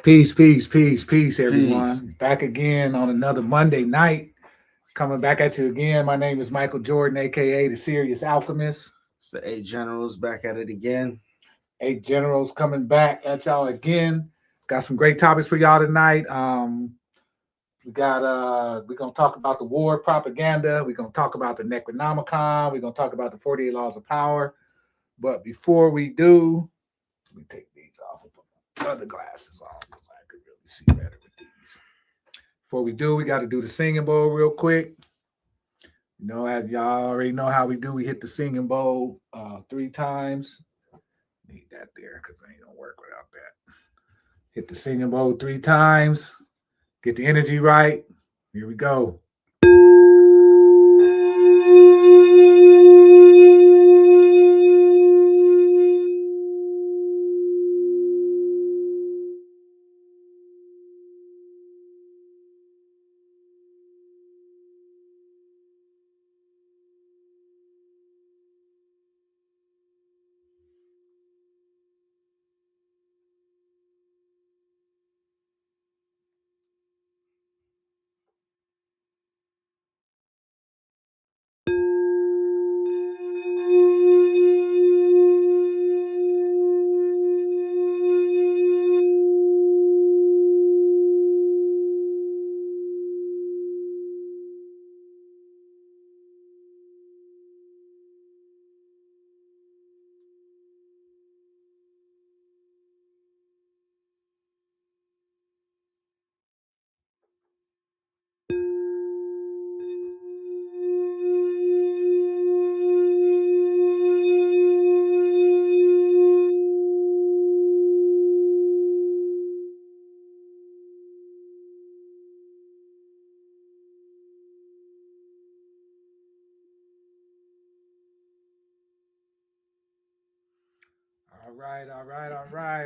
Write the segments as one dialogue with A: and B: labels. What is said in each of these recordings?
A: Peace, everyone.
B: Peace.
A: Back again on another Monday night. Coming back at you again. My name is Michael Jordan, aka the Serious Alchemist.
B: It's the eight generals back at it again.
A: Eight Generals coming back at y'all again. Got some great topics for y'all tonight. We're gonna talk about the war propaganda. We're gonna talk about the Necronomicon. We're gonna talk about the 48 laws of power. But before we do, let me take these off and put my other glasses on because I could really see better with these. Before we do, we got to do the singing bowl real quick. You know, as y'all already know how we do, we hit the singing bowl 3 times. Need that there because I ain't gonna work without that. Hit the singing bowl 3 times. Get the energy right. Here we go.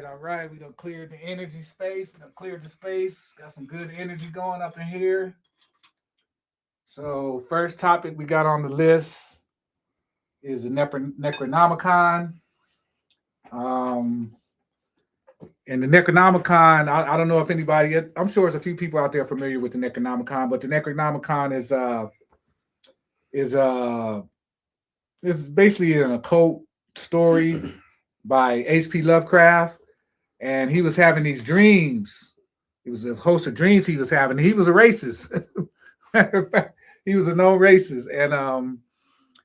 A: All right. We done cleared the energy space. We done cleared the space. Got some good energy going up in here. So, first topic we got on the list is the Necronomicon. Um, and the Necronomicon, I don't know if anybody, I'm sure there's a few people out there familiar with the Necronomicon, but the Necronomicon is basically an occult story by H.P. Lovecraft, and he was having these dreams. It was a host of dreams he was having. He was a racist. Matter of fact, he was a known racist, and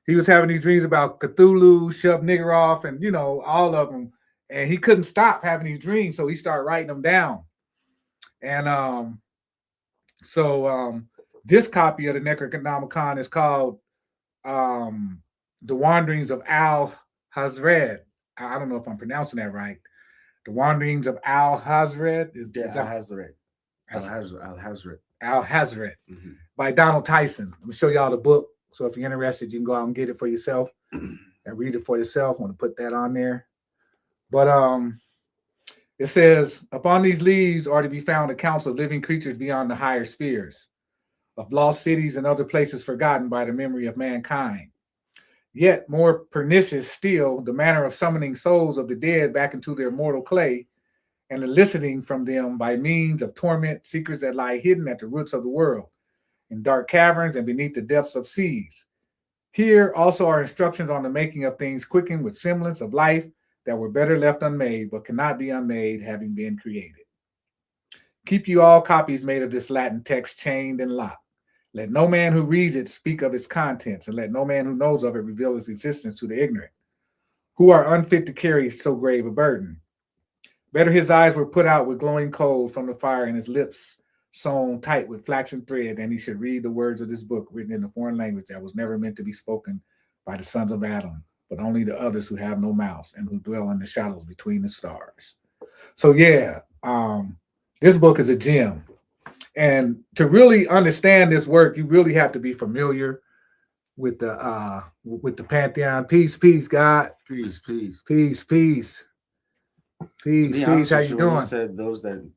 A: he was having these dreams about Cthulhu, Shub Niggurath, and all of them. And he couldn't stop having these dreams, so he started writing them down. And this copy of the Necronomicon is called "The Wanderings of Al Hazred." I don't know if I'm pronouncing that right. The Wanderings of Al Hazred
B: Al Hazred. Al Hazred.
A: Al Hazred by Donald Tyson. I'm gonna show y'all the book. So if you're interested, you can go out and get it for yourself and read it for yourself. I want to put that on there. But it says, upon these leaves are to be found accounts of living creatures beyond the higher spheres, of lost cities and other places forgotten by the memory of mankind. Yet more pernicious still, the manner of summoning souls of the dead back into their mortal clay and eliciting from them by means of torment secrets that lie hidden at the roots of the world, in dark caverns and beneath the depths of seas. Here also are instructions on the making of things quickened with semblance of life that were better left unmade, but cannot be unmade, having been created. Keep you all copies made of this Latin text chained and locked. Let no man who reads it speak of its contents, and let no man who knows of it reveal its existence to the ignorant, who are unfit to carry so grave a burden. Better his eyes were put out with glowing coals from the fire, and his lips sewn tight with flaxen thread, than he should read the words of this book written in a foreign language that was never meant to be spoken by the sons of Adam, but only the others who have no mouths and who dwell in the shadows between the stars. So yeah, this book is a gem. And to really understand this work, you really have to be familiar with the pantheon. Peace, God.
B: Peace.
A: Peace. How you doing?
B: He said those that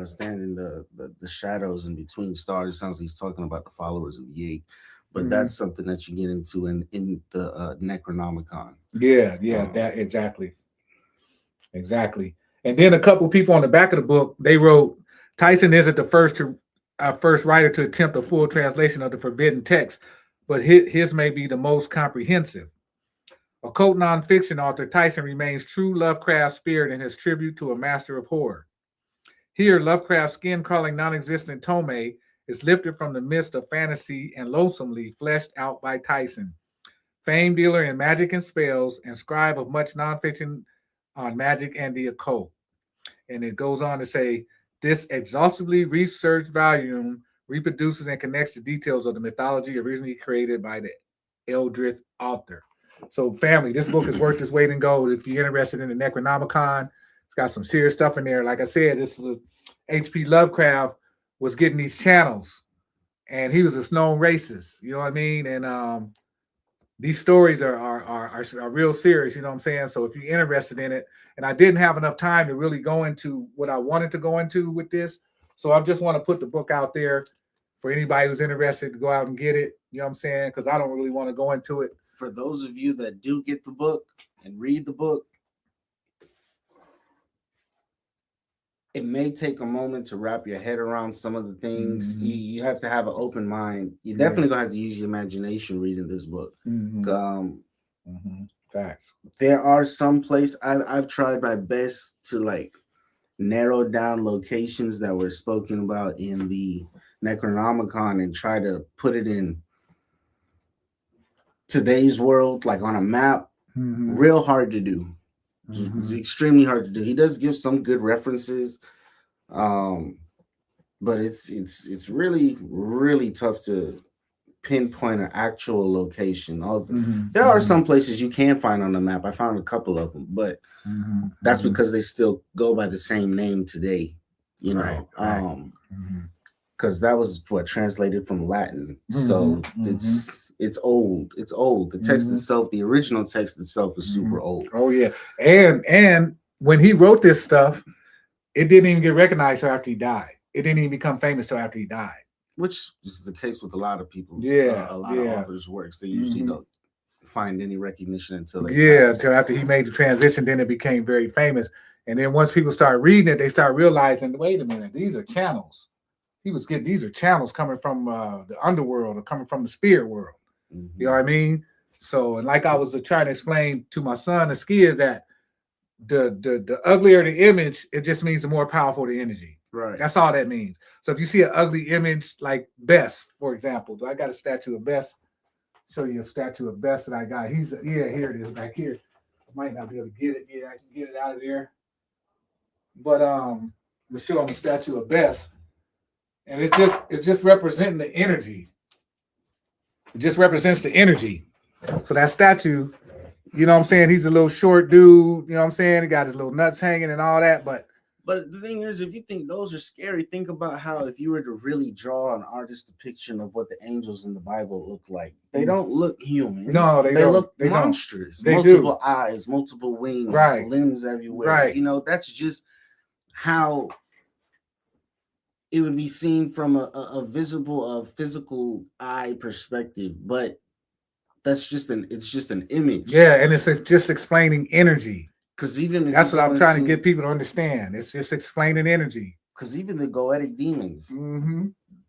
B: stand in the shadows and between stars. It sounds like he's talking about the followers of Yig, but that's something that you get into in the Necronomicon.
A: Yeah, that exactly. And then a couple people on the back of the book, they wrote, Tyson isn't the first writer to attempt a full translation of the forbidden text, but his may be the most comprehensive. Occult nonfiction author Tyson remains true Lovecraft spirit in his tribute to a master of horror. Here, Lovecraft's skin-crawling, non-existent Tomei is lifted from the mist of fantasy and loathsomely fleshed out by Tyson, famed dealer in magic and spells and scribe of much nonfiction on magic and the occult. And it goes on to say, this exhaustively researched volume reproduces and connects the details of the mythology originally created by the Eldritch author. So, family, this book is worth its weight in gold. If you're interested in the Necronomicon, it's got some serious stuff in there. Like I said, this is H.P. Lovecraft was getting these channels, and he was a known racist. You know what I mean? And these stories are real serious. You know what I'm saying? So, if you're interested in it, and I didn't have enough time to really go into what I wanted to go into with this, so I just want to put the book out there for anybody who's interested to go out and get it. You know what I'm saying? Because I don't really want to go into it.
B: For those of you that do get the book and read the book, it may take a moment to wrap your head around some of the things.
A: Mm-hmm.
B: You have to have an open mind. You're definitely going to have to use your imagination reading this book.
A: Facts.
B: There are some places I've tried my best to like narrow down locations that were spoken about in the Necronomicon and try to put it in today's world, like on a map. Real hard to do. It's extremely hard to do. He does give some good references, but it's really, really tough to pinpoint an actual location. There are some places you can find on the map. I found a couple of them, but that's because they still go by the same name today, you know. Because that was what translated from Latin, so it's old. It's old. The text itself, the original text itself, is super old.
A: Oh yeah, and when he wrote this stuff, it didn't even get recognized till after he died. It didn't even become famous till after he died.
B: Which is the case with a lot of people. A lot of authors' works. They usually don't find any recognition until
A: until after he made the transition. Then it became very famous. And then once people start reading it, they start realizing, wait a minute, these are channels. He was getting these are channels coming from the underworld or coming from the spirit world. You know what I mean? So, and like I was trying to explain to my son, Askia, that the uglier the image, it just means the more powerful the energy.
B: Right.
A: That's all that means. So if you see an ugly image like Bess, for example, I got a statue of Bess. Show you a statue of Bess that I got. Here it is back here. I might not be able to get it. Yeah, I can get it out of there. But we'll show them a statue of Bess. And it's just representing the energy. It just represents the energy. So that statue, you know what I'm saying? He's a little short dude, you know what I'm saying? He got his little nuts hanging and all that, but
B: the thing is, if you think those are scary, think about how if you were to really draw an artist's depiction of what the angels in the Bible look like, they don't look human.
A: No, they don't.
B: Look monstrous.
A: They
B: multiple eyes, multiple wings,
A: right.
B: Limbs everywhere.
A: Right.
B: You know, that's just how it would be seen from a physical eye perspective, but it's just an image.
A: Yeah, and it's just explaining energy.
B: Because even
A: that's what I'm trying to get people to understand. It's just explaining energy.
B: Because even the goetic demons,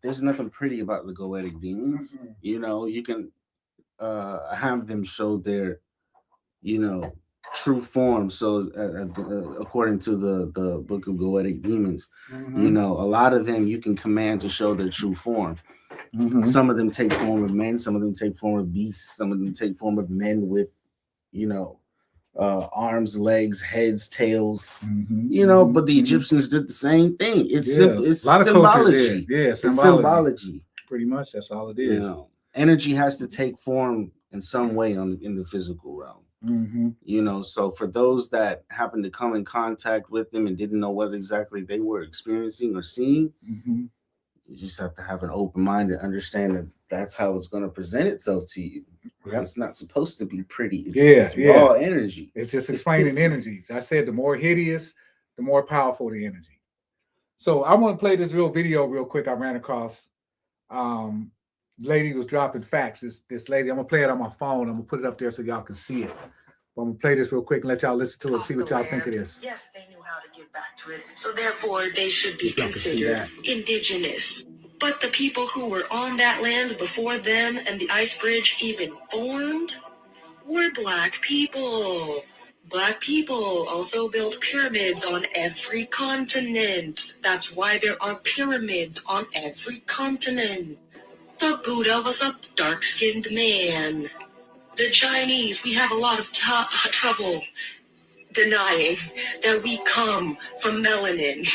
B: there's nothing pretty about the goetic demons. You know, you can have them show their, true form. So according to the book of goetic demons, a lot of them you can command to show their true form. Some of them take form of men, some of them take form of beasts, some of them take form of men with, arms, legs, heads, tails, but the Egyptians did the same thing. It's symbology.
A: It's
B: symbology.
A: Pretty much that's all it is.
B: Energy has to take form in some way in the physical realm. So for those that happen to come in contact with them and didn't know what exactly they were experiencing or seeing, you just have to have an open mind and understand that that's how it's going to present itself to you. Yep. It's not supposed to be pretty. It's raw energy.
A: It's just explaining energies. I said the more hideous, the more powerful the energy. So I want to play this video real quick. I ran across. Lady was dropping facts. This lady, I'm gonna play it on my phone. I'm gonna put it up there so y'all can see it. But I'm gonna play this real quick and let y'all listen to it, see what y'all think of this.
C: Yes, they knew how to give back to it, so therefore they should be considered indigenous. But the people who were on that land before them and the ice bridge even formed were Black people. Black people also built pyramids on every continent. That's why there are pyramids on every continent. The Buddha was a dark-skinned man. The Chinese, we have a lot of trouble denying that we come from melanin.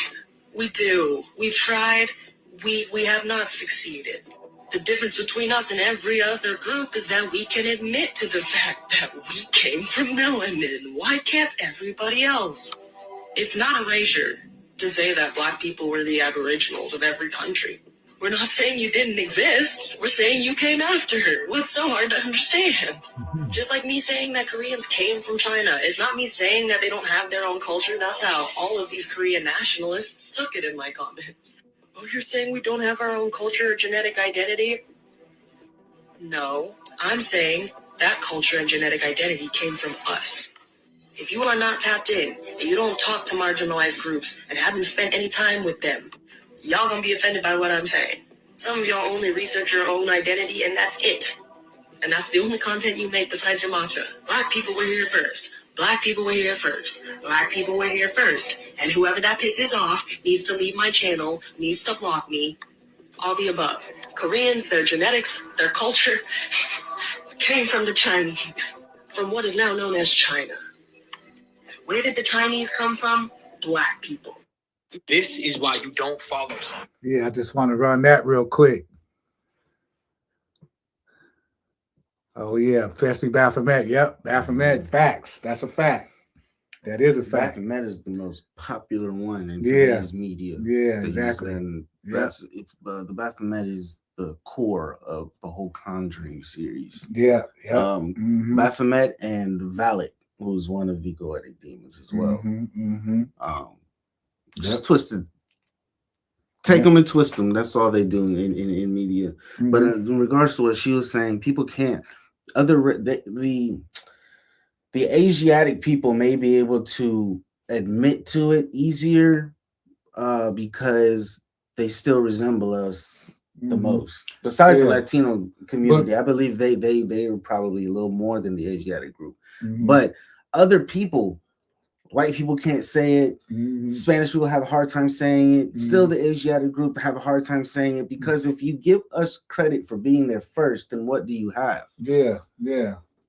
C: We do. We've tried. We have not succeeded. The difference between us and every other group is that we can admit to the fact that we came from melanin. Why can't everybody else? It's not erasure to say that Black people were the aboriginals of every country. We're not saying you didn't exist. We're saying you came after. What's so hard to understand? Just like me saying that Koreans came from China. It's not me saying that they don't have their own culture. That's how all of these Korean nationalists took it in my comments. Oh, you're saying we don't have our own culture or genetic identity? No, I'm saying that culture and genetic identity came from us. If you are not tapped in and you don't talk to marginalized groups and haven't spent any time with them, y'all gonna be offended by what I'm saying. Some of y'all only research your own identity and that's it. And that's the only content you make besides your mantra. Black people were here first. Black people were here first. Black people were here first. And whoever that pisses off needs to leave my channel, needs to block me. All the above. Koreans, their genetics, their culture came from the Chinese. From what is now known as China. Where did the Chinese come from? Black people.
D: This is why you don't follow someone.
A: Yeah, I just want to run that real quick. Oh yeah, especially Baphomet. Yep, Baphomet. Facts. That's a fact. That is a fact.
B: Baphomet is the most popular one in today's media.
A: Yeah, exactly.
B: And that's the Baphomet is the core of the whole Conjuring series.
A: Yeah.
B: Baphomet and Valet, who's one of the goetic demons as well. Just twisted. Take them and twist them. That's all they do in media. But in regards to what she was saying, people can't. The Asiatic people may be able to admit to it easier because they still resemble us the most. Besides the Latino community, I believe they are probably a little more than the Asiatic group. But other people, white people can't say it. Spanish people have a hard time saying it. Still, the Asiatic group have a hard time saying it because if you give us credit for being there first, then what do you have?
A: Yeah.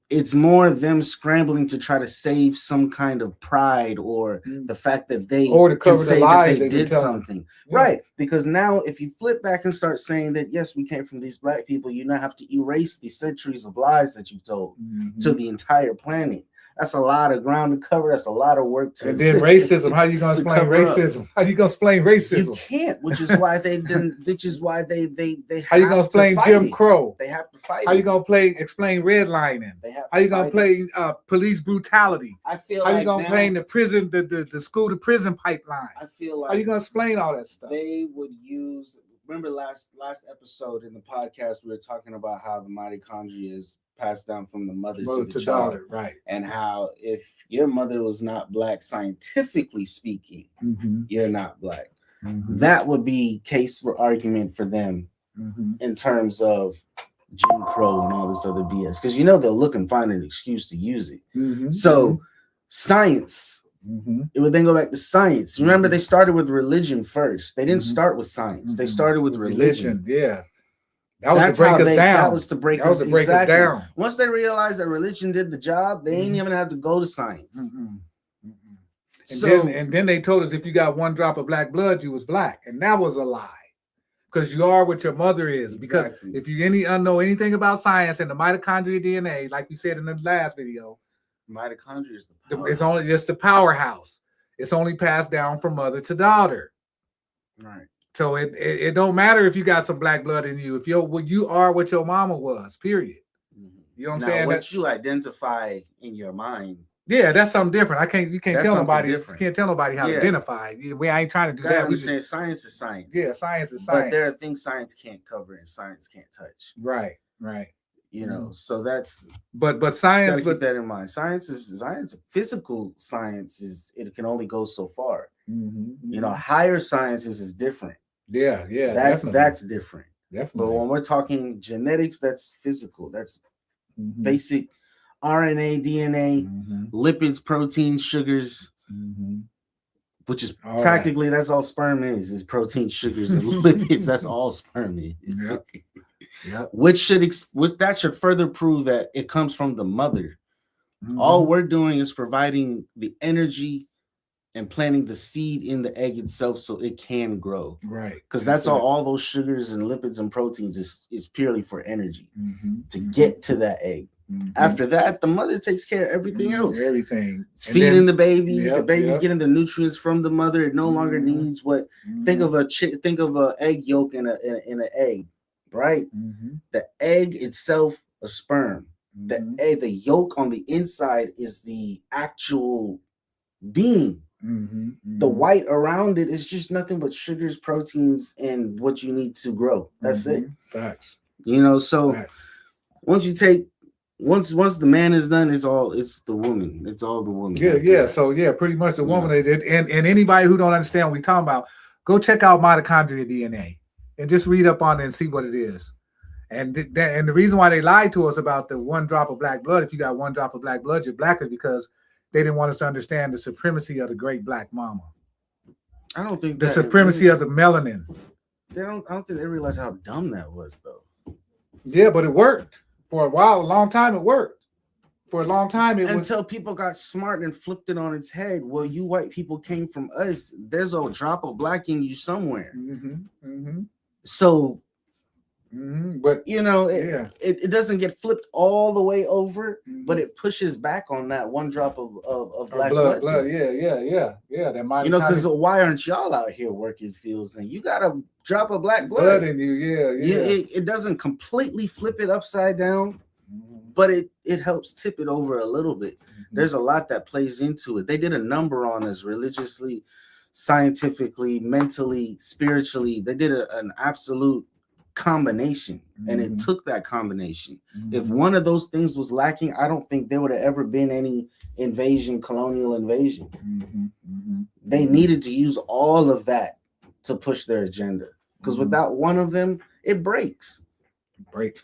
B: It's more them scrambling to try to save some kind of pride or the fact that they
A: can say that
B: they did something. Right. Because now if you flip back and start saying that, yes, we came from these Black people, you now have to erase the centuries of lies that you've told to the entire planet. That's a lot of ground to cover. That's a lot of work to.
A: And then racism. How you gonna explain racism? How you gonna explain racism?
B: You can't. Which is why they didn't. Which is why they.
A: How you gonna explain Jim Crow?
B: They have to fight.
A: How you gonna explain redlining?
B: They have.
A: How you gonna play police brutality?
B: I feel.
A: How you gonna explain the prison, the school to prison pipeline?
B: I feel like.
A: How you gonna explain all that stuff?
B: They would use. Remember last episode in the podcast we were talking about how the mitochondria is passed down from the mother to the child,
A: daughter, right?
B: And how if your mother was not Black, scientifically speaking, you're not Black. That would be case for argument for them in terms of Jim Crow and all this other BS, because they'll look and find an excuse to use it. So science. It would then go back to science. Remember, they started with religion first. They didn't start with science. They started with religion.
A: Yeah. That was to break us down.
B: That was to break us
A: down.
B: Once they realized that religion did the job, they ain't even have to go to science.
A: And then they told us if you got one drop of Black blood, you was Black. And that was a lie. Because you are what your mother is. Because if you know anything about science and the mitochondria DNA, like we said in the last video,
B: mitochondria is
A: it's only just the powerhouse. It's only passed down from mother to daughter.
B: Right.
A: So it don't matter if you got some Black blood in you. If you are what your mama was, period. You know what I'm saying?
B: What you identify in your mind.
A: Yeah, that's something different. You can't tell nobody. You can't tell nobody how to identify. We ain't trying to do that.
B: We say science is science.
A: Yeah, science is science.
B: But there are things science can't cover and science can't touch.
A: Right.
B: You know, so that's
A: but
B: gotta
A: science,
B: keep that in mind. Science, physical science it can only go so far. You know, higher sciences is different.
A: Yeah,
B: That's
A: definitely.
B: different.
A: Definitely.
B: But when we're talking genetics, that's physical. That's basic RNA, DNA, lipids, proteins, sugars, which is
A: all
B: practically that's all sperm is protein, sugars, and lipids. That's all sperm is.
A: Yep.
B: Which should further prove that it comes from the mother. All we're doing is providing the energy and planting the seed in the egg itself so it can grow.
A: Right.
B: Because that's all those sugars and lipids and proteins is purely for energy to get to that egg. After that, the mother takes care of everything else.
A: Everything.
B: It's feeding the baby. The baby's getting the nutrients from the mother. It no longer needs what. Think of a egg yolk in an egg, right? The egg itself, a sperm. The egg, the yolk on the inside is the actual being. The white around it is just nothing but sugars, proteins, and what you need to grow. That's it.
A: Facts.
B: You know, so once the man is done, it's the woman. It's all the woman.
A: Yeah. So pretty much the woman. And anybody who don't understand what we're talking about, go check out mitochondria DNA and just read up on it and see what it is. And the reason why they lied to us about the 1 drop of black blood, if you got 1 drop of black blood, you're black, is because they didn't want us to understand the supremacy of the great black mama.
B: I don't think
A: the supremacy of the melanin.
B: I don't think they realized how dumb that was, though.
A: Yeah, but it worked for a while. A long time it worked. For a long time
B: until people got smart and flipped it on its head. Well, you white people came from us. There's a drop of black in you somewhere. So. But you know, it doesn't get flipped all the way over, but it pushes back on that 1 drop of black blood.
A: Yeah. That might,
B: you know, because why aren't y'all out here working fields? Then you got a drop of black blood
A: in you.
B: It doesn't completely flip it upside down, but it helps tip it over a little bit. There's a lot that plays into it. They did a number on us religiously, scientifically, mentally, spiritually. They did an absolute combination, and it took that combination. If one of those things was lacking, I don't think there would have ever been any colonial invasion. They needed to use all of that to push their agenda, because without one of them, it breaks.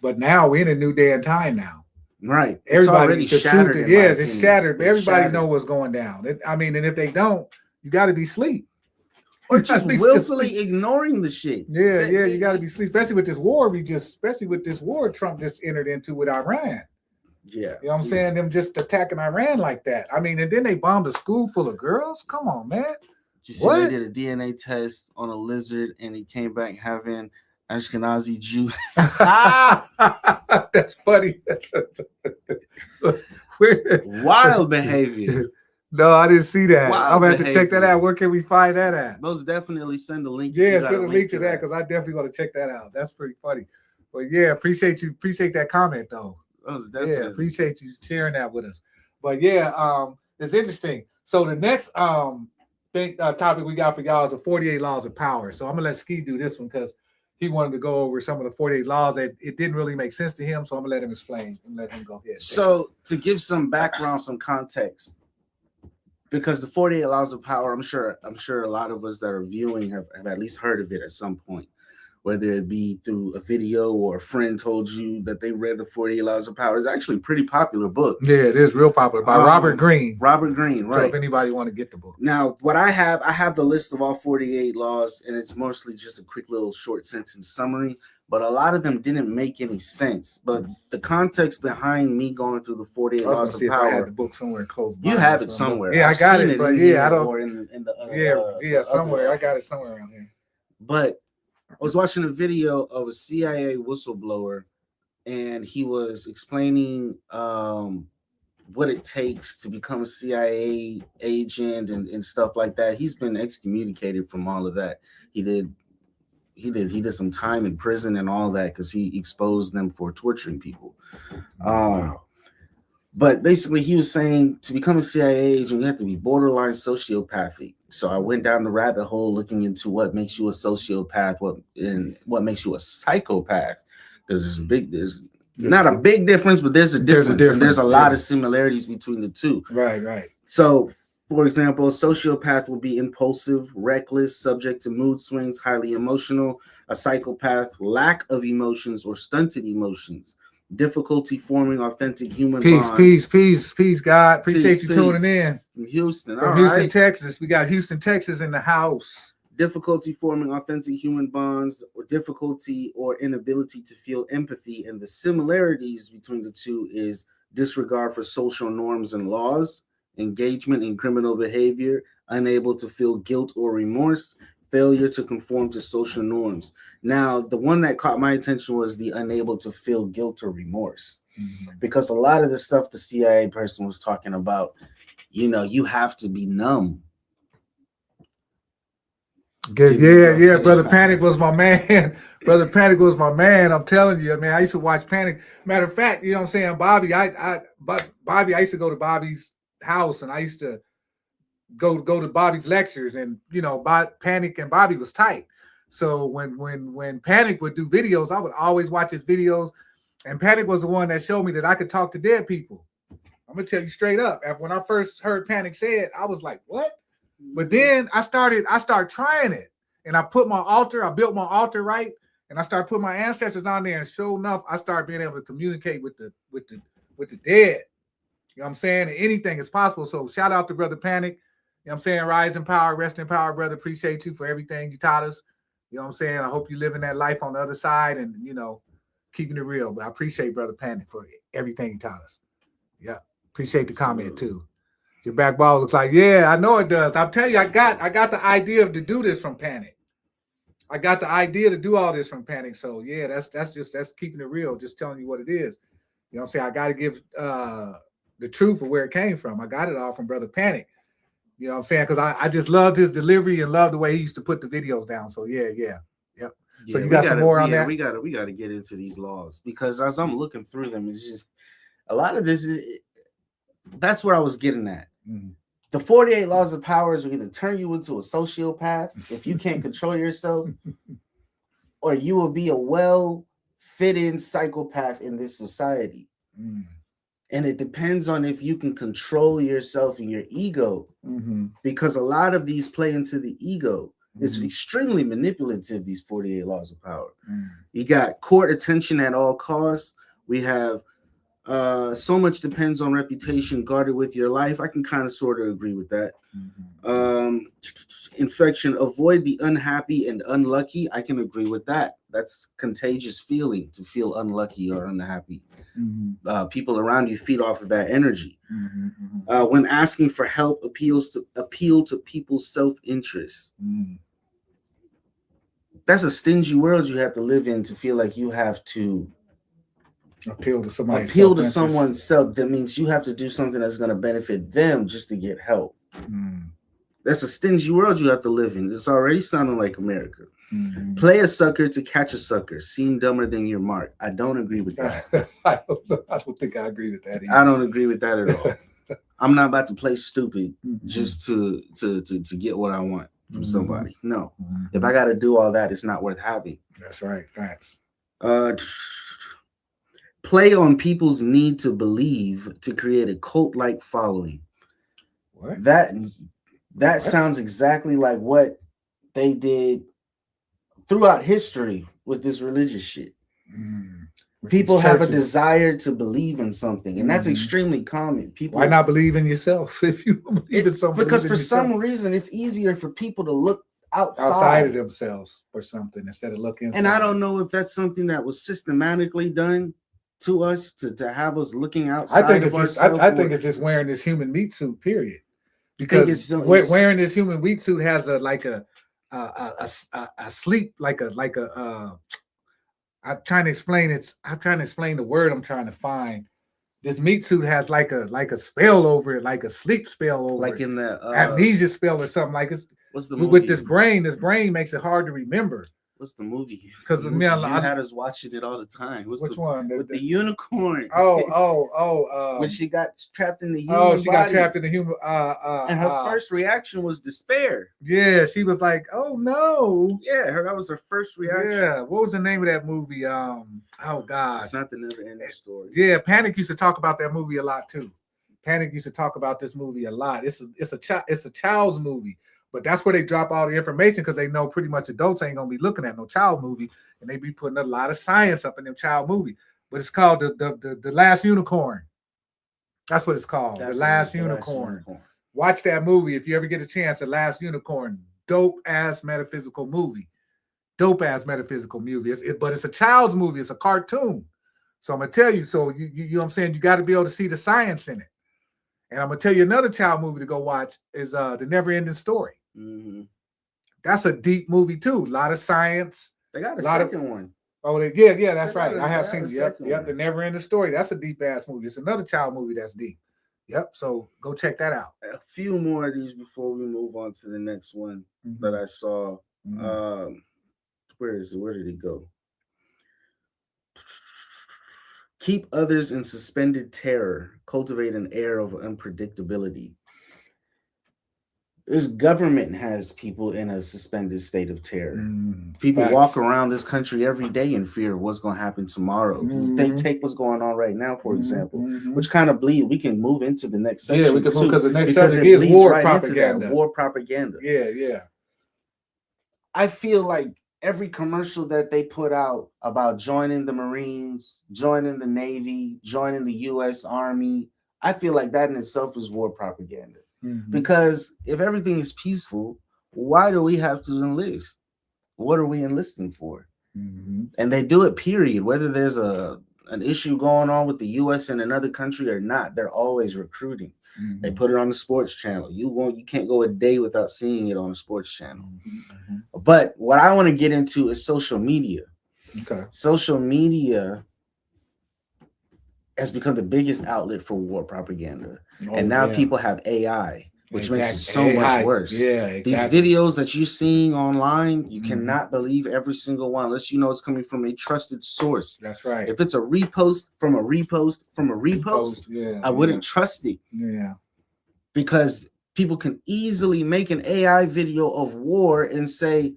A: But now we're in a new day and time now.
B: Right.
A: Everybody,
B: it's shattered.
A: It's shattered. Everybody know what's going down. And if they don't, you got to be asleep.
B: Or just willfully ignoring the shit.
A: You got to be asleep, especially with this war Trump just entered into with Iran.
B: Yeah.
A: You know what I'm saying? Them just attacking Iran like that. I mean, and then they bombed a school full of girls. Come on, man.
B: Did you see they did a DNA test on a lizard and he came back having Ashkenazi Jew?
A: That's funny.
B: Wild behavior.
A: No, I didn't see that. I'm gonna have to check that out. Where can we find that at?
B: Most definitely send a link.
A: Yeah, send a link to that because I definitely want to check that out. That's pretty funny. But yeah, appreciate that comment though. Appreciate you sharing that with us. But yeah, it's interesting. So the next topic we got for y'all is the 48 laws of power. So I'm gonna let Ski do this one because he wanted to go over some of the 48 laws that it didn't really make sense to him. So I'm gonna let him explain and let him go ahead.
B: So to give some background, some context. Because the 48 laws of power, I'm sure a lot of us that are viewing have at least heard of it at some point, whether it be through a video or a friend told you that they read the 48 laws of power. It's actually a pretty popular book.
A: Yeah, it is real popular by Robert Greene.
B: Robert Greene, right.
A: So if anybody want to get the book.
B: Now, what I have the list of all 48 laws, and it's mostly just a quick little short sentence summary. But a lot of them didn't make any sense. But the context behind me going through the 48 laws of power.
A: I had the book somewhere close by.
B: You have it somewhere.
A: Yeah, I got it, but I don't.
B: Or in the
A: somewhere. I got it somewhere around here.
B: But I was watching a video of a CIA whistleblower, and he was explaining what it takes to become a CIA agent and stuff like that. He's been excommunicated from all of that. He did some time in prison and all that because he exposed them for torturing people. But basically he was saying to become a CIA agent, you have to be borderline sociopathic. So I went down the rabbit hole looking into what makes you a sociopath, what makes you a psychopath. Because there's Not a big difference, but there's a difference. And there's a lot of similarities between the two.
A: Right.
B: So, for example, a sociopath will be impulsive, reckless, subject to mood swings, highly emotional. A psychopath, lack of emotions or stunted emotions, difficulty forming authentic human bonds.
A: Peace, God. Appreciate you tuning in.
B: From Houston.
A: From Houston, Texas. We got Houston, Texas in the house.
B: Difficulty forming authentic human bonds, or difficulty or inability to feel empathy. And the similarities between the two is disregard for social norms and laws, engagement in criminal behavior, unable to feel guilt or remorse, failure to conform to social norms. Now, the one that caught my attention was the unable to feel guilt or remorse, because a lot of the stuff the CIA person was talking about, you have to be numb.
A: Good. Yeah. Brother Panic was my man. Brother Panic was my man. I'm telling you, I used to watch Panic. Matter of fact, you know what I'm saying, Bobby. I used to go to Bobby's house, and I used to go to Bobby's lectures, and Panic and Bobby was tight. So when Panic would do videos, I would always watch his videos, and Panic was the one that showed me that I could talk to dead people. I'm gonna tell you straight up. When I first heard Panic say it, I was like, what? But then I started trying it, and I built my altar right, and I started putting my ancestors on there, and sure enough, I started being able to communicate with the dead. You know what I'm saying? And anything is possible. So shout out to Brother Panic. You know what I'm saying? Rise in power, rest in power, brother. Appreciate you for everything you taught us. You know what I'm saying? I hope you living that life on the other side and, keeping it real. But I appreciate Brother Panic for everything he taught us. Yeah. Appreciate the comment too. Your back ball looks like, yeah, I know it does. I'm telling you, I got the idea to do this from Panic. I got the idea to do all this from Panic. So yeah, that's keeping it real, just telling you what it is. You know what I'm saying? I got to give the truth of where it came from. I got it all from Brother Panic. You know what I'm saying? Because I just loved his delivery and loved the way he used to put the videos down. So yeah. So you got some more on that?
B: We gotta get into these laws, because as I'm looking through them, it's just a lot of this is. That's where I was getting at. Mm-hmm. The 48 laws of powers will either turn you into a sociopath if you can't control yourself, or you will be a well-fit-in psychopath in this society. Mm. And it depends on if you can control yourself and your ego, because a lot of these play into the ego. It's extremely manipulative, these 48 laws of power. You got court attention at all costs. We have so much depends on reputation guarded with your life. I can kind of sort of agree with that. Infection, avoid the unhappy and unlucky. I can agree with that. That's contagious feeling, to feel unlucky or unhappy. People around you feed off of that energy. When asking for help, appeal to people's self-interest. That's a stingy world you have to live in, to feel like you have to appeal to someone's self. That means you have to do something that's going to benefit them just to get help. That's a stingy world you have to live in. It's already sounding like America. Play a sucker to catch a sucker. Seem dumber than your mark. I don't agree with that.
A: I don't think I agree with that either.
B: I don't agree with that at all. I'm not about to play stupid just to get what I want from somebody. No. If I got to do all that, it's not worth having.
A: That's right. Facts.
B: Play on people's need to believe to create a cult-like following.
A: What?
B: That sounds exactly like what they did throughout history with this religious shit. People have a desire to believe in something, and that's extremely common. People,
A: why not believe in yourself if you believe in something?
B: Because for some reason, it's easier for people to look
A: outside of themselves for something instead of looking inside.
B: And I don't know if that's something that was systematically done to us to have us looking outside of ourselves.
A: I think it's just wearing this human meat suit, period. Because wearing this human meat suit has a sleep, I'm trying to explain it. I'm trying to explain the word I'm trying to find. This meat suit has like a spell over it, like a sleep spell over it.
B: Like in the
A: amnesia spell or something. Like it's
B: what's the
A: with this brain makes it hard to remember.
B: What's the movie?
A: Because
B: you had us watching it all the time.
A: Which one?
B: With the unicorn.
A: When
B: she got trapped in the human
A: she
B: body.
A: got trapped in the human.
B: And her first reaction was despair.
A: Yeah, she was like, "Oh no."
B: Yeah, that was her first reaction.
A: Yeah, what was the name of that movie? Oh God,
B: it's not the never-ending story.
A: Yeah, Panic used to talk about that movie a lot too. Panic used to talk about this movie a lot. It's a child's movie. But that's where they drop all the information because they know pretty much adults ain't gonna be looking at no child movie, and they be putting a lot of science up in them child movie. But it's called the Last Unicorn. That's what it's called. The Last Unicorn. Watch that movie if you ever get a chance. The Last Unicorn. Dope ass metaphysical movie. But it's a child's movie. It's a cartoon. So I'm gonna tell you. So you know what I'm saying. You got to be able to see the science in it. And I'm gonna tell you another child movie to go watch is the Never Ending Story.
B: Mm-hmm.
A: That's a deep movie too. A lot of science.
B: They got a second one.
A: Oh, yeah, that's right. I have seen it. Yep. The Never Ending Story. That's a deep ass movie. It's another child movie that's deep. Yep. So go check that out.
B: A few more of these before we move on to the next one that I saw. Mm-hmm. Where is it? Where did it go? Keep others in suspended terror. Cultivate an air of unpredictability. This government has people in a suspended state of terror. People walk around this country every day in fear of what's going to happen tomorrow. They take what's going on right now, for example, which kind of bleed. We can move into the next section.
A: Yeah, we can move because the next section is war propaganda.
B: War propaganda.
A: Yeah.
B: I feel like every commercial that they put out about joining the Marines, joining the Navy, joining the U.S. Army, I feel like that in itself is war propaganda. Because if everything is peaceful, why do we have to enlist? What are we enlisting for? And they do it, period. Whether there's an issue going on with the U.S. in another country or not, they're always recruiting. They put it on the sports channel. You can't go a day without seeing it on the sports channel. But what I want to get into is social media.
A: Okay.
B: Social media has become the biggest outlet for war propaganda. And now people have AI, which makes it so much worse.
A: Yeah, exactly.
B: These videos that you're seeing online, you cannot believe every single one unless you know it's coming from a trusted source.
A: That's right.
B: If it's a repost from a repost, I wouldn't trust it.
A: Yeah.
B: Because people can easily make an AI video of war and say,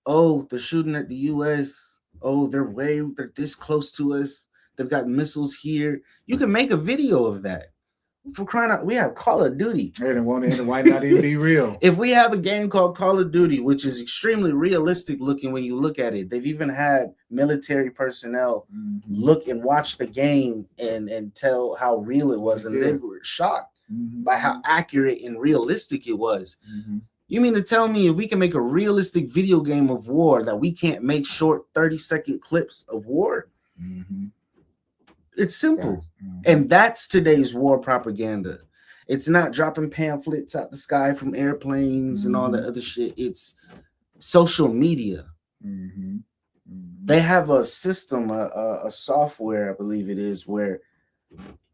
B: oh, they're shooting at the US. Oh, they're this close to us. They've got missiles here. You can make a video of that. For crying out, we have Call of Duty.
A: And it might not even be real.
B: If we have a game called Call of Duty, which is extremely realistic looking when you look at it, they've even had military personnel look and watch the game and tell how real it was, and they were shocked by how accurate and realistic it was. You mean to tell me if we can make a realistic video game of war that we can't make short 30-second clips of war? It's simple. And that's today's war propaganda. It's not dropping pamphlets out the sky from airplanes and all that other shit. It's social media. They have a system, a software, I believe it is, where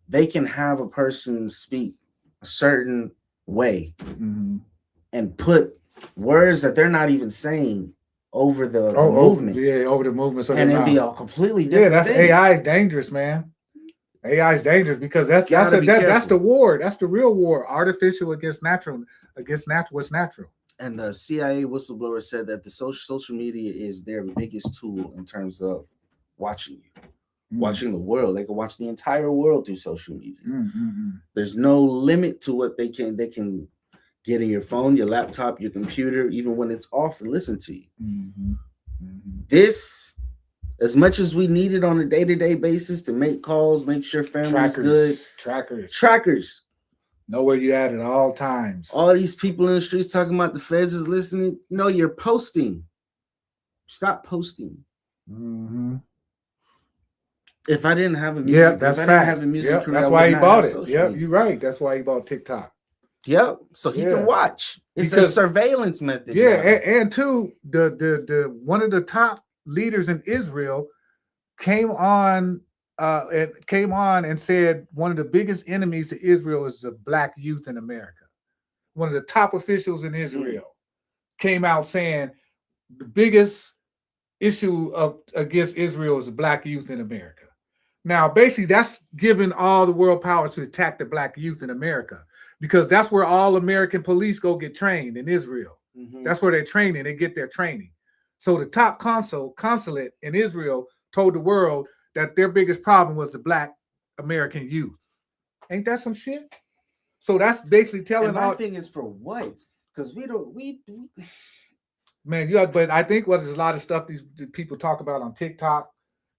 B: they can have a person speak a certain way and put words that they're not even saying over the movement.
A: Over the movement. So
B: and it'd be a completely different
A: that's
B: thing.
A: AI is dangerous, man. AI is dangerous because that's the war. That's the real war. Artificial against natural, what's natural.
B: And the CIA whistleblower said that the social media is their biggest tool in terms of watching you, watching the world. They can watch the entire world through social media. There's no limit to what they can get in your phone, your laptop, your computer, even when it's off, and listen to you. This, as much as we need it on a day-to-day basis to make calls, make sure family's good. Trackers.
A: Know where you at all times.
B: All these people in the streets talking about the feds is listening. No, you're posting. Stop posting. If I didn't have a music,
A: that's
B: career,
A: that's why he bought it. You're right. That's why he bought TikTok.
B: So he can watch. It's a surveillance method.
A: And two, the one of the top leaders in Israel came on and said one of the biggest enemies to Israel is the black youth in America. One of the top officials in Israel came out saying the biggest issue against Israel is the black youth in America. Now, basically, that's giving all the world powers to attack the black youth in America, because that's where all American police go get trained in Israel. That's where they're training. They get their training. So the top consulate in Israel told the world that their biggest problem was the black American youth. Ain't that some shit? So that's basically telling.
B: And my thing is for what? Because
A: man, but I think what there's a lot of stuff these people talk about on TikTok,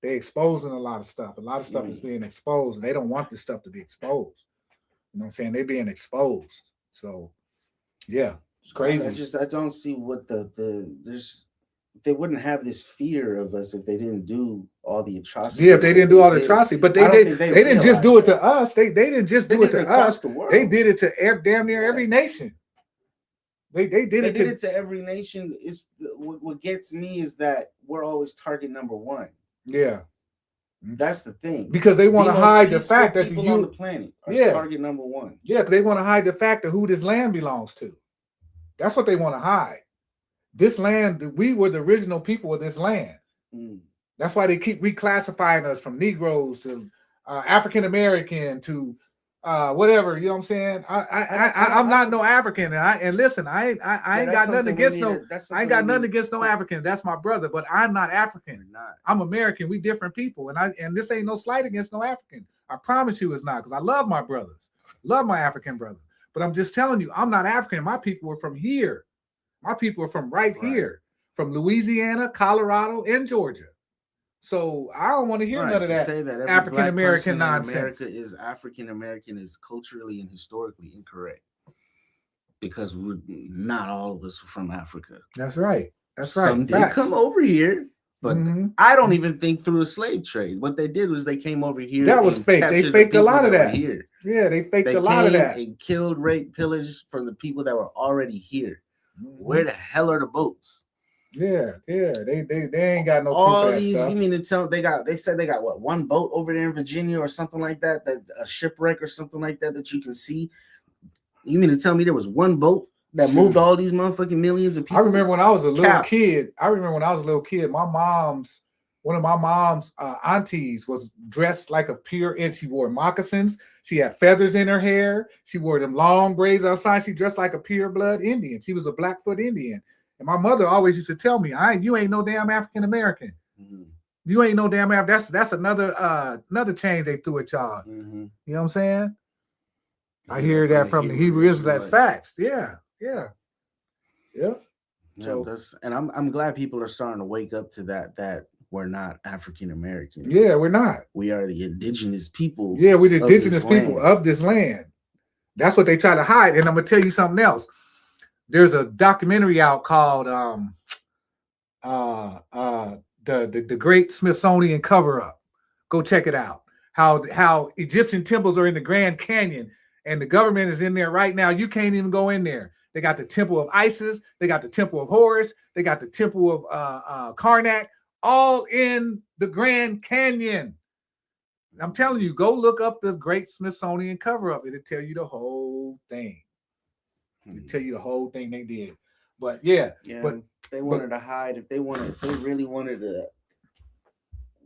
A: they're exposing a lot of stuff. A lot of stuff is being exposed, and they don't want this stuff to be exposed. You know what I'm saying? They're being exposed. So yeah, it's crazy.
B: I don't see what they wouldn't have this fear of us if they didn't do all the atrocities.
A: Yeah, if they didn't do all the atrocities, but they didn't just do it to us. They didn't just do it to us. They did it to damn near every nation. They did it to every nation.
B: It's what gets me is that we're always target number one.
A: Yeah,
B: that's the thing.
A: Because they want to hide the fact that
B: people on the planet are target number one.
A: Yeah, because they want to hide the fact of who this land belongs to. That's what they want to hide. This land, we were the original people of this land. That's why they keep reclassifying us from Negroes to African American to whatever. You know what I'm saying? I'm not no African, and listen, I ain't got nothing against no African. That's my brother, but I'm not African. I'm American. We different people, and this ain't no slight against no African. I promise you, it's not, because I love my brothers, love my African brothers. But I'm just telling you, I'm not African. My people are from here. My people are from right here, from Louisiana, Colorado, and Georgia. So I don't want to hear none of that.
B: Say that
A: African American nonsense.
B: America is African American is culturally and historically incorrect, because not all of us are from Africa.
A: That's right. That's right.
B: Some did come over here, but I don't even think through a slave trade. What they did was they came over here.
A: That was fake. They faked a lot of that.
B: Here.
A: Yeah, they faked a lot of that.
B: They killed, raped, pillaged from the people that were already here. Where the hell are the boats?
A: Yeah, they ain't got no.
B: All these, stuff. You mean to tell they said they got what, one boat over there in Virginia or something like that, a shipwreck or something like that you can see. You mean to tell me there was one boat that moved all these motherfucking millions of people?
A: I remember when I was a little kid. One of my mom's aunties was dressed like a pure Indian. She wore moccasins. She had feathers in her hair. She wore them long braids outside. She dressed like a pure blood Indian. She was a Blackfoot Indian. And my mother always used to tell me, you ain't no damn African American. You ain't no damn African. That's another change they threw at y'all. You know what I'm saying? I hear that from the Hebrew Israelite facts. Yeah.
B: So, and I'm glad people are starting to wake up to that we're not African American.
A: Yeah, we're not.
B: We are the indigenous people.
A: Yeah, we're the indigenous people of this land. That's what they try to hide. And I'm gonna tell you something else. There's a documentary out called the Great Smithsonian Cover-Up. Go check it out. How Egyptian temples are in the Grand Canyon, and the government is in there right now. You can't even go in there. They got the Temple of Isis. They got the Temple of Horus. They got the Temple of Karnak, all in the Grand Canyon. I'm telling you, go look up the Great Smithsonian Cover-Up. It'll tell you the whole thing. It'll tell you the whole thing they did. But but
B: they wanted to hide. If they really wanted to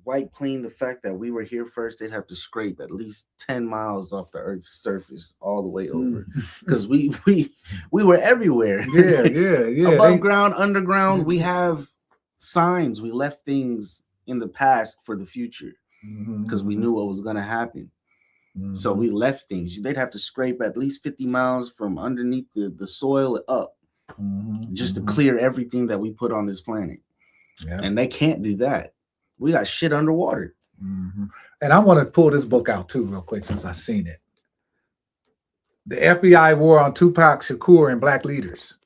B: wipe clean the fact that we were here first, they'd have to scrape at least 10 miles off the Earth's surface all the way over, because we were everywhere.
A: Yeah.
B: Above ground, underground. We have signs. We left things in the past for the future, because we knew what was going to happen. So we left things. They'd have to scrape at least 50 miles from underneath the soil up, just to clear everything that we put on this planet. And they can't do that. We got shit underwater.
A: And I want to pull this book out too real quick, since I've seen it. The FBI War on Tupac Shakur and Black Leaders.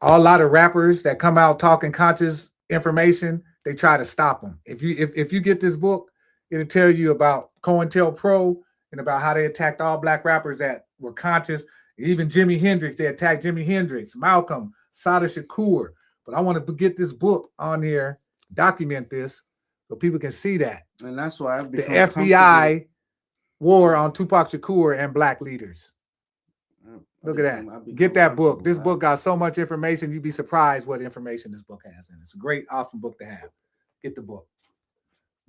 A: A lot of rappers that come out talking conscious information, they try to stop them. If you get this book, it'll tell you about COINTELPRO and about how they attacked all black rappers that were conscious. Even Jimi Hendrix, they attacked Jimi Hendrix, Malcolm, Sada Shakur. But I want to get this book on here, document this, so people can see that.
B: And that's why I've
A: the FBI War on Tupac Shakur and Black Leaders. Look at that. Get that book. This book got so much information. You'd be surprised what information this book has in it. It's a great, awesome book to have. Get the book.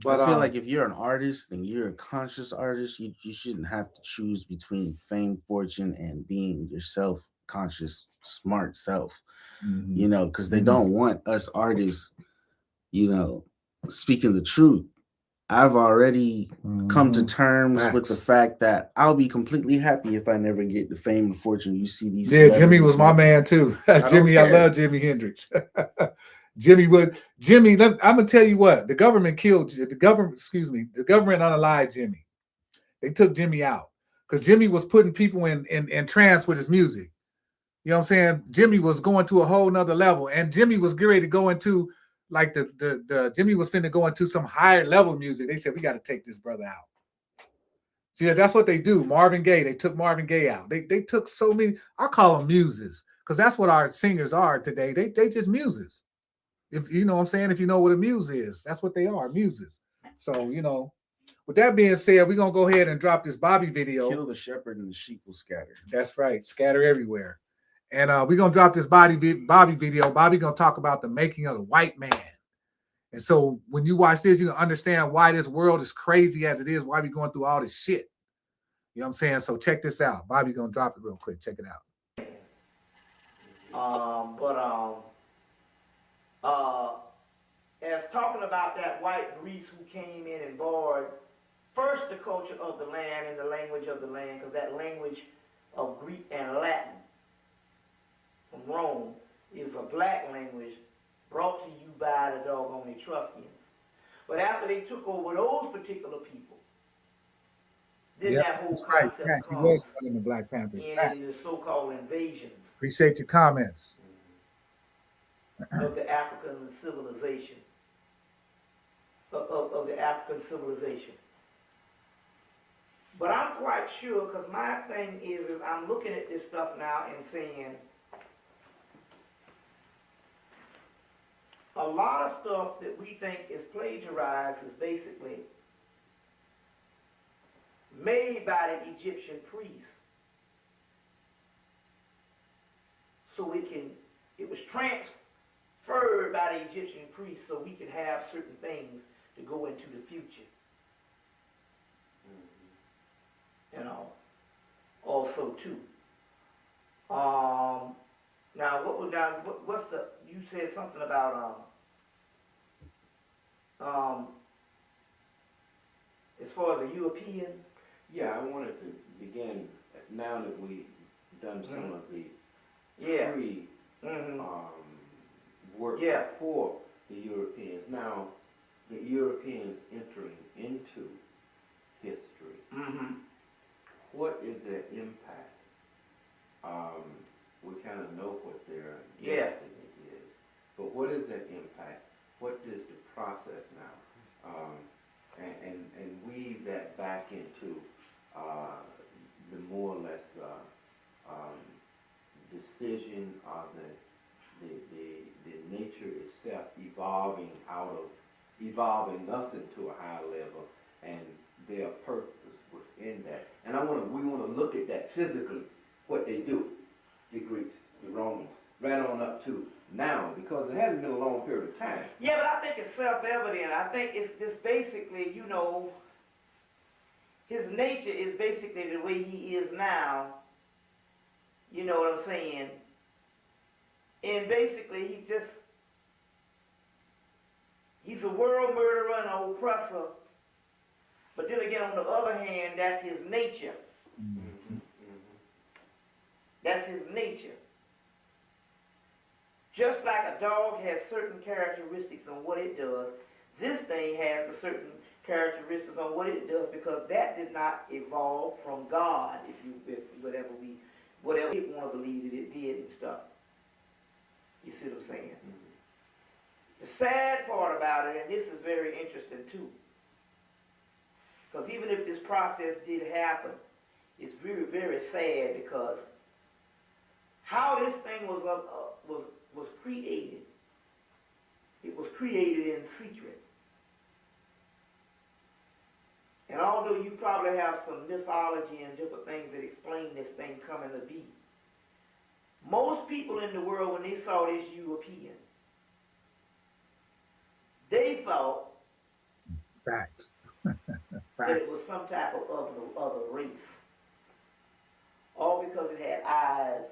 B: But I feel like if you're an artist and you're a conscious artist, you shouldn't have to choose between fame, fortune, and being yourself, conscious, smart self. You know, because they don't want us artists, you know, speaking the truth. I've already come to terms with the fact that I'll be completely happy if I never get the fame and fortune. You see these.
A: Yeah, Jimmy was my man too. Jimmy, I love Jimi Hendrix. Jimmy, I'm gonna tell you what, the government killed the government unalived Jimmy. They took Jimmy out because Jimmy was putting people in trance with his music. You know what I'm saying? Jimmy was going to a whole nother level, and Jimmy was getting ready to go into like Jimmy was finna go into some higher level music. They said we got to take this brother out. Yeah, that's what they do. Marvin Gaye, they took Marvin Gaye out. They took so many. I call them muses because that's what our singers are today. They just muses. If you know what I'm saying, if you know what a muse is, that's what they are, muses. So, you know, with that being said, we're going to go ahead and drop this Bobby video.
B: Kill the shepherd and the sheep will scatter.
A: That's right. Scatter everywhere. And we're going to drop this Bobby video. Bobby going to talk about the making of the white man. And so when you watch this, you can understand why this world is crazy as it is, why we're going through all this shit. You know what I'm saying? So check this out. Bobby going to drop it real quick. Check it out.
E: As talking about that white Greece who came in and borrowed first the culture of the land and the language of the land, because that language of Greek and Latin from Rome is a black language brought to you by the doggone Etruscans. But after they took over those particular people, then that whole concept
A: Yes, he was one of the Black Panthers.
E: in the so-called invasions.
A: Appreciate your comments.
E: Of the African civilization. Of the African civilization. But I'm quite sure, because my thing is I'm looking at this stuff now and saying a lot of stuff that we think is plagiarized is basically made by the Egyptian priests. So it was transferred by the Egyptian priests so we could have certain things to go into the future. You know, also too. What's the? You said something about as far as the European.
F: Yeah, I wanted to begin now that we've done some of the pre work for the Europeans. Now, the Europeans entering into history. What is their impact? We kind of know what their destiny is, but what is their impact? What is the process now? And weave that back into the more or less decision of the nature itself evolving us into a higher level, and their purpose within that. And we want to look at that physically, what they do, the Greeks, the Romans, right on up to now, because it hasn't been a long period of time.
E: Yeah, but I think it's self-evident. I think it's just basically, you know, his nature is basically the way he is now. You know what I'm saying? And basically, he's a world murderer and an oppressor. But then again, on the other hand, that's his nature. That's his nature. Just like a dog has certain characteristics on what it does, this thing has a certain characteristics on what it does, because that did not evolve from God, whatever we want to believe that it did and stuff. You see what I'm saying? The sad part about it, and this is very interesting too, because even if this process did happen, it's very, very sad, because how this thing was created, it was created in secret. And although you probably probably have some mythology and different things that explain this thing coming to be. Most people in the world, when they saw this European, they thought
A: Facts.
E: that it was
A: Facts.
E: some type of other race. All because it had eyes,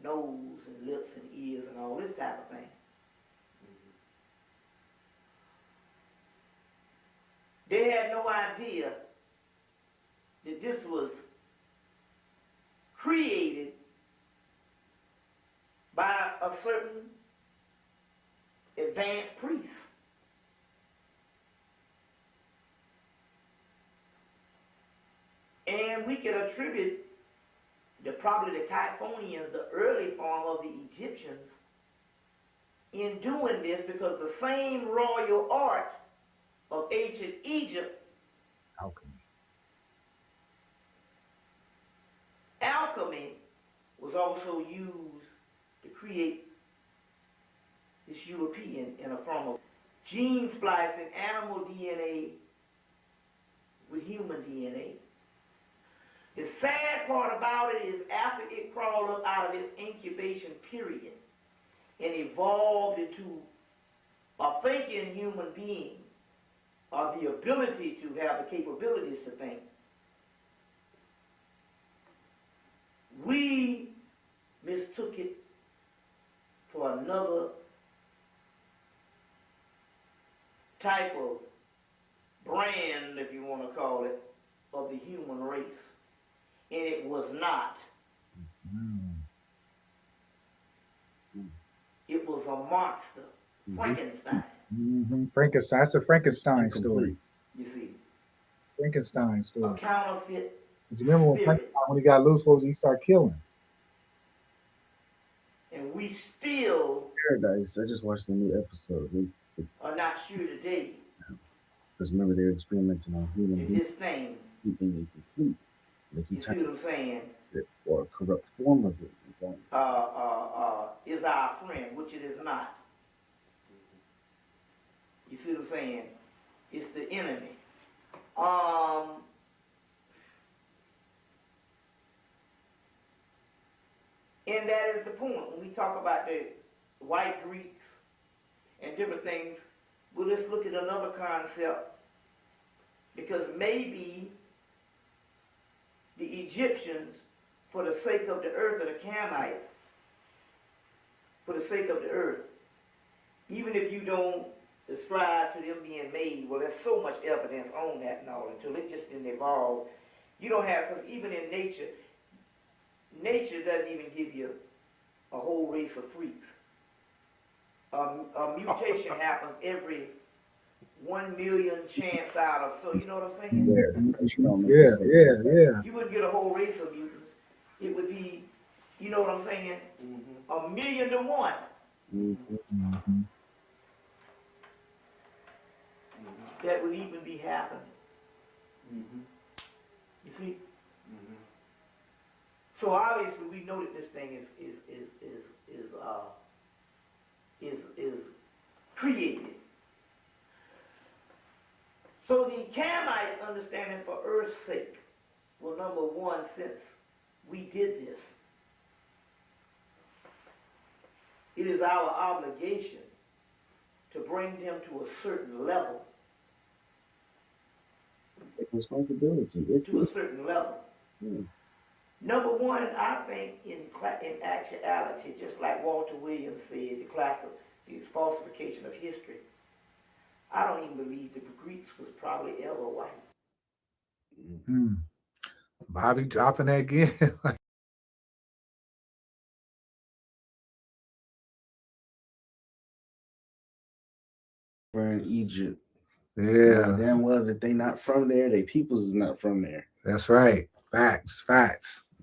E: nose, and lips, and ears, and all this type of thing. They had no idea that this was created by a certain advanced priest. And we can attribute probably the Typhonians, the early form of the Egyptians, in doing this because the same royal art of ancient Egypt, alchemy was also used to create this European in a form of gene splicing animal DNA with human DNA. The sad part about it is after it crawled up out of its incubation period and evolved into a thinking human being, or the ability to have the capabilities to think, we mistook it for another type of brand, if you want to call it, of the human race. And it was not. It was a monster, Frankenstein.
A: Frankenstein. That's a Frankenstein story.
E: You see,
A: Frankenstein
E: a
A: story.
E: counterfeit.
A: You remember when Frankenstein, when he got loose, what was he start killing?
E: And we still
B: Paradise. I just watched a new episode.
E: are not sure today
B: Because remember they were experimenting on human
E: if
B: beings,
E: this thing,
B: keeping it complete. They
E: you
B: keep
E: see
B: trying
E: what I'm saying,
B: to or a corrupt form of it.
E: is our friend, which it is not. You see what I'm saying? It's the enemy. And that is the point. When we talk about the white Greeks and different things, well, let's look at another concept. Because maybe the Egyptians, for the sake of the earth, or the Canaanites, for the sake of the earth, even if you don't ascribe to them being made, well, there's so much evidence on that and all, until it just didn't evolve. You don't have, because even in nature, nature doesn't even give you a whole race of freaks. A mutation happens every 1 million chance out of, so you know what I'm saying?
A: Yeah.
E: You wouldn't get a whole race of mutants. It would be, you know what I'm saying? 1,000,000 to 1. That would even be happening. You see? So obviously we know that this thing is created. So the Canaanites understanding for earth's sake, well, number one, since we did this, it is our obligation to bring them to a certain level.
B: Responsibility.
E: To a certain level. Number one, I think in actuality, just like Walter Williams said, the falsification of history, I don't even believe the Greeks was probably ever white.
A: Bobby dropping that again.
B: We're in Egypt.
A: Yeah.
B: Damn well that they not from there. They peoples is not from there.
A: That's right. Facts.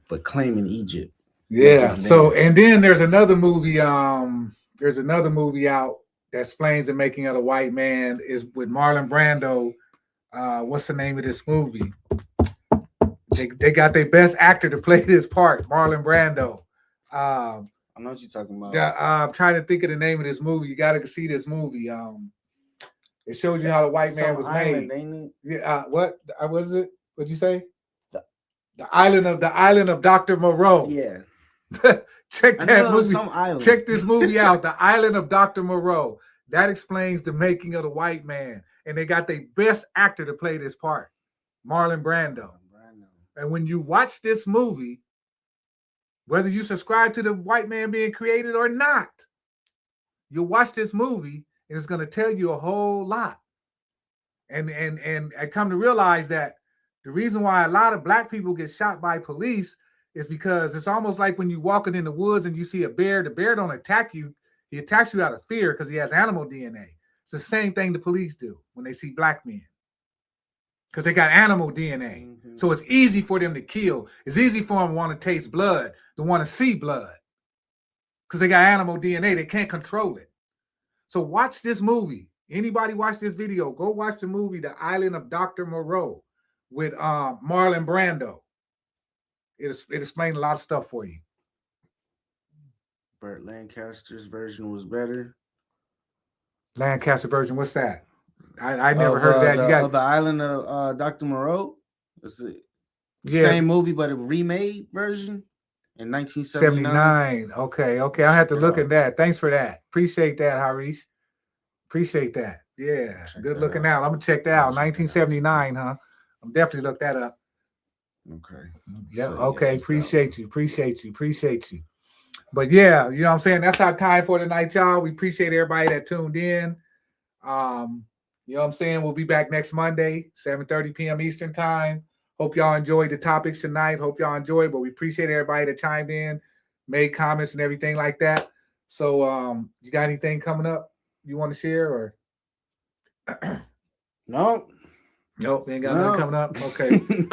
B: But claiming Egypt.
A: Yeah. So, and then there's another movie. There's another movie out that explains the making of the white man. Is with Marlon Brando. What's the name of this movie? They got their best actor to play this part, Marlon Brando.
B: I know what you're talking about.
A: I'm trying to think of the name of this movie. You got to see this movie. It shows you how the white man was made.
B: Ain't it?
A: Yeah. What was it? What'd you say? The island of Dr. Moreau.
B: Yeah.
A: Check
B: I
A: that
B: know it was
A: movie.
B: some island.
A: Check this movie out, The Island of Dr. Moreau. That explains the making of the white man. And they got the best actor to play this part, Marlon Brando. And when you watch this movie, whether you subscribe to the white man being created or not, you'll watch this movie and it's going to tell you a whole lot. And I come to realize that the reason why a lot of black people get shot by police is because it's almost like when you're walking in the woods and you see a bear, the bear don't attack you. He attacks you out of fear because he has animal DNA. It's the same thing the police do when they see black men because they got animal DNA. Mm-hmm. So it's easy for them to kill. It's easy for them to want to taste blood, to want to see blood because they got animal DNA. They can't control it. So watch this movie. Anybody watch this video, go watch the movie The Island of Dr. Moreau with Marlon Brando. It explains a lot of stuff for you.
B: Burt Lancaster's version was better.
A: Lancaster version, what's that? I never heard of that. You got
B: The Island of Dr. Moreau. It's the same movie, but a remade version in 1979.
A: Okay. I have to look at that. Thanks for that. Appreciate that, Harish. Appreciate that. Yeah, good looking out. I'm gonna check that out. 1979, huh? I'm definitely look that up.
B: Okay.
A: Yeah. Okay. Appreciate you. But yeah, you know what I'm saying? That's our time for tonight, y'all. We appreciate everybody that tuned in. You know what I'm saying? We'll be back next Monday, 7:30 p.m. Eastern time. Hope y'all enjoyed the topics tonight. Hope y'all enjoyed, but we appreciate everybody that chimed in, made comments and everything like that. So you got anything coming up you want to share or?
B: Nope,
A: he ain't got nothing coming up.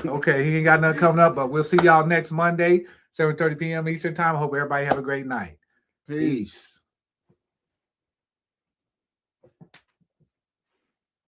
A: Okay, he ain't got nothing coming up, but we'll see y'all next Monday, 7:30 p.m. Eastern time. I hope everybody have a great night.
B: Peace.